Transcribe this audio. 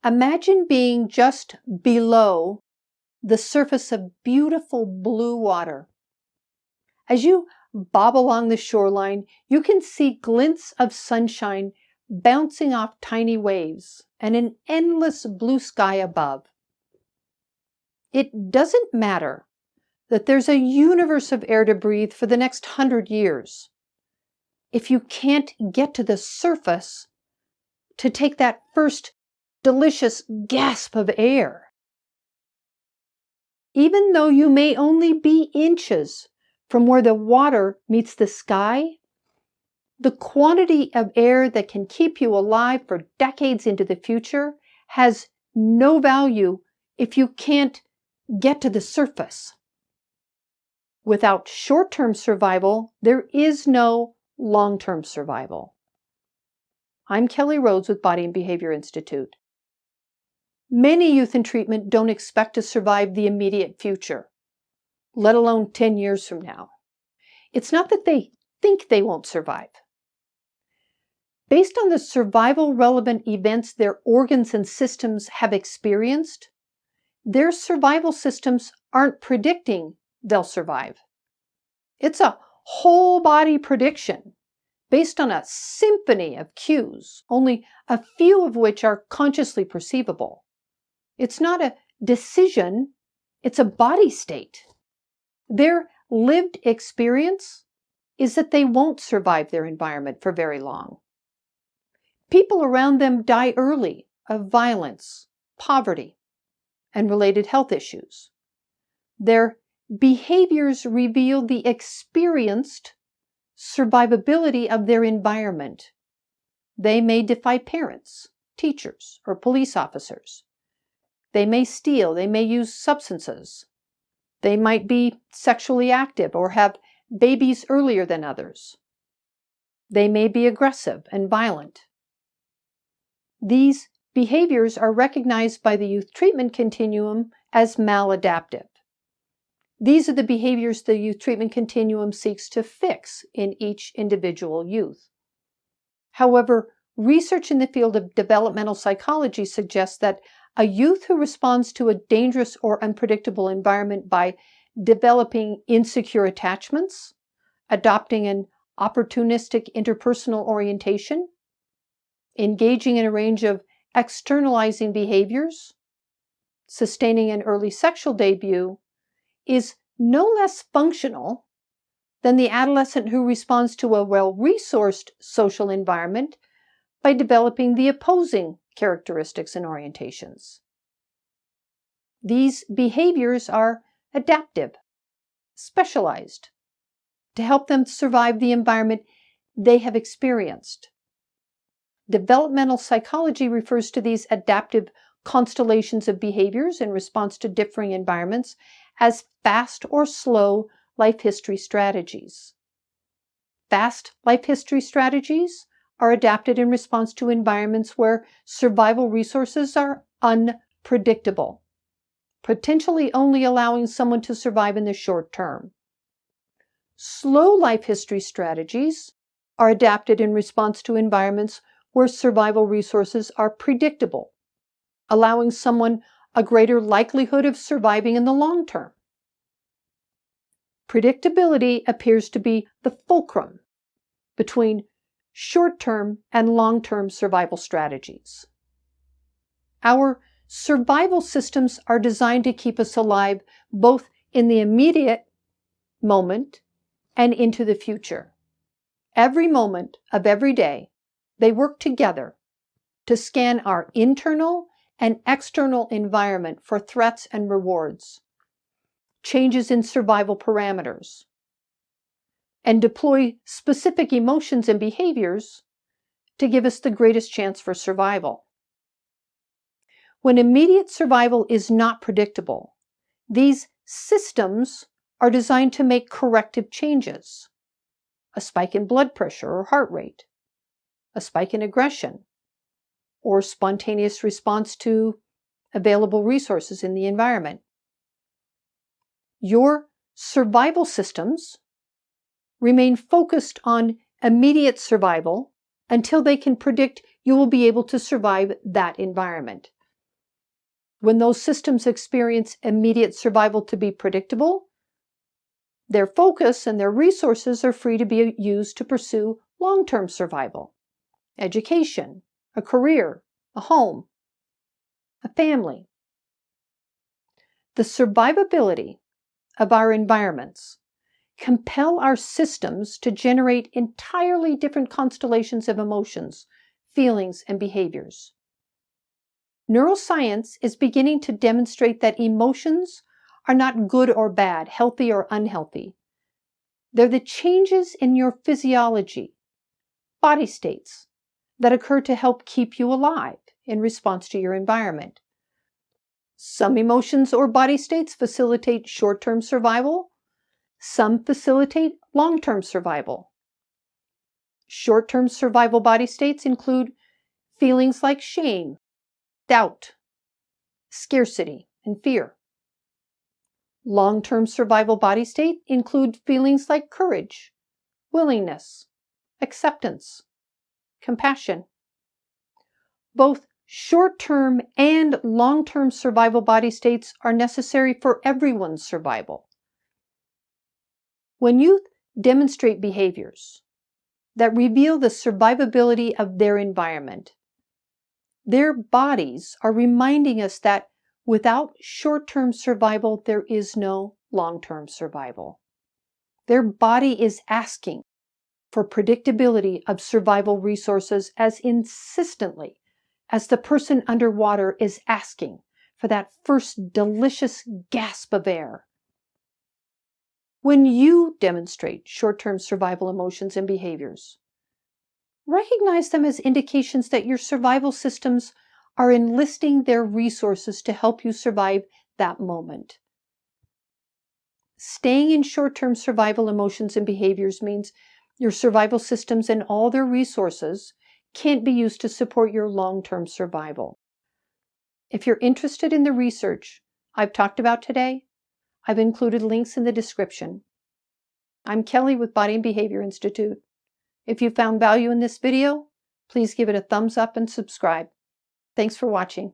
Imagine being just below the surface of beautiful blue water. As you bob along the shoreline, you can see glints of sunshine bouncing off tiny waves and an endless blue sky above. It doesn't matter that there's a universe of air to breathe for the next 100 years. If you can't get to the surface to take that first delicious gasp of air, even though you may only be inches from where the water meets the sky, the quantity of air that can keep you alive for decades into the future has no value if you can't get to the surface. Without short-term survival, there is no long-term survival. I'm Kelly Rhodes with Body and Behavior Institute. Many youth in treatment don't expect to survive the immediate future, let alone 10 years from now. It's not that they think they won't survive. Based on the survival-relevant events their organs and systems have experienced, their survival systems aren't predicting they'll survive. It's a whole-body prediction based on a symphony of cues, only a few of which are consciously perceivable. It's not a decision, it's a body state. Their lived experience is that they won't survive their environment for very long. People around them die early of violence, poverty, and related health issues. Their behaviors reveal the experienced survivability of their environment. They may defy parents, teachers, or police officers. They may steal, they may use substances. They might be sexually active or have babies earlier than others. They may be aggressive and violent. These behaviors are recognized by the youth treatment continuum as maladaptive. These are the behaviors the youth treatment continuum seeks to fix in each individual youth. However, research in the field of developmental psychology suggests that a youth who responds to a dangerous or unpredictable environment by developing insecure attachments, adopting an opportunistic interpersonal orientation, engaging in a range of externalizing behaviors, sustaining an early sexual debut, is no less functional than the adolescent who responds to a well-resourced social environment by developing the opposing characteristics and orientations. These behaviors are adaptive, specialized, to help them survive the environment they have experienced. Developmental psychology refers to these adaptive constellations of behaviors in response to differing environments as fast or slow life history strategies. Fast life history strategies are adapted in response to environments where survival resources are unpredictable, potentially only allowing someone to survive in the short term. Slow life history strategies are adapted in response to environments where survival resources are predictable, allowing someone a greater likelihood of surviving in the long term. Predictability appears to be the fulcrum between short-term and long-term survival strategies. Our survival systems are designed to keep us alive both in the immediate moment and into the future. Every moment of every day, they work together to scan our internal and external environment for threats and rewards, changes in survival parameters, and deploy specific emotions and behaviors to give us the greatest chance for survival. When immediate survival is not predictable, these systems are designed to make corrective changes. A spike in blood pressure or heart rate, a spike in aggression, or spontaneous response to available resources in the environment. Your survival systems remain focused on immediate survival until they can predict you will be able to survive that environment. When those systems experience immediate survival to be predictable, their focus and their resources are free to be used to pursue long-term survival, education, a career, a home, a family. The survivability of our environments compel our systems to generate entirely different constellations of emotions, feelings, and behaviors. Neuroscience is beginning to demonstrate that emotions are not good or bad, healthy or unhealthy. They're the changes in your physiology, body states, that occur to help keep you alive in response to your environment. Some emotions or body states facilitate short-term survival. Some facilitate long-term survival. Short-term survival body states include feelings like shame, doubt, scarcity, and fear. Long-term survival body state include feelings like courage, willingness, acceptance, compassion. Both short-term and long-term survival body states are necessary for everyone's survival. When youth demonstrate behaviors that reveal the survivability of their environment, their bodies are reminding us that without short-term survival, there is no long-term survival. Their body is asking for predictability of survival resources as insistently as the person underwater is asking for that first delicious gasp of air. When you demonstrate short-term survival emotions and behaviors, recognize them as indications that your survival systems are enlisting their resources to help you survive that moment. Staying in short-term survival emotions and behaviors means your survival systems and all their resources can't be used to support your long-term survival. If you're interested in the research I've talked about today, I've included links in the description. I'm Kelly with Body and Behavior Institute. If you found value in this video, please give it a thumbs up and subscribe. Thanks for watching.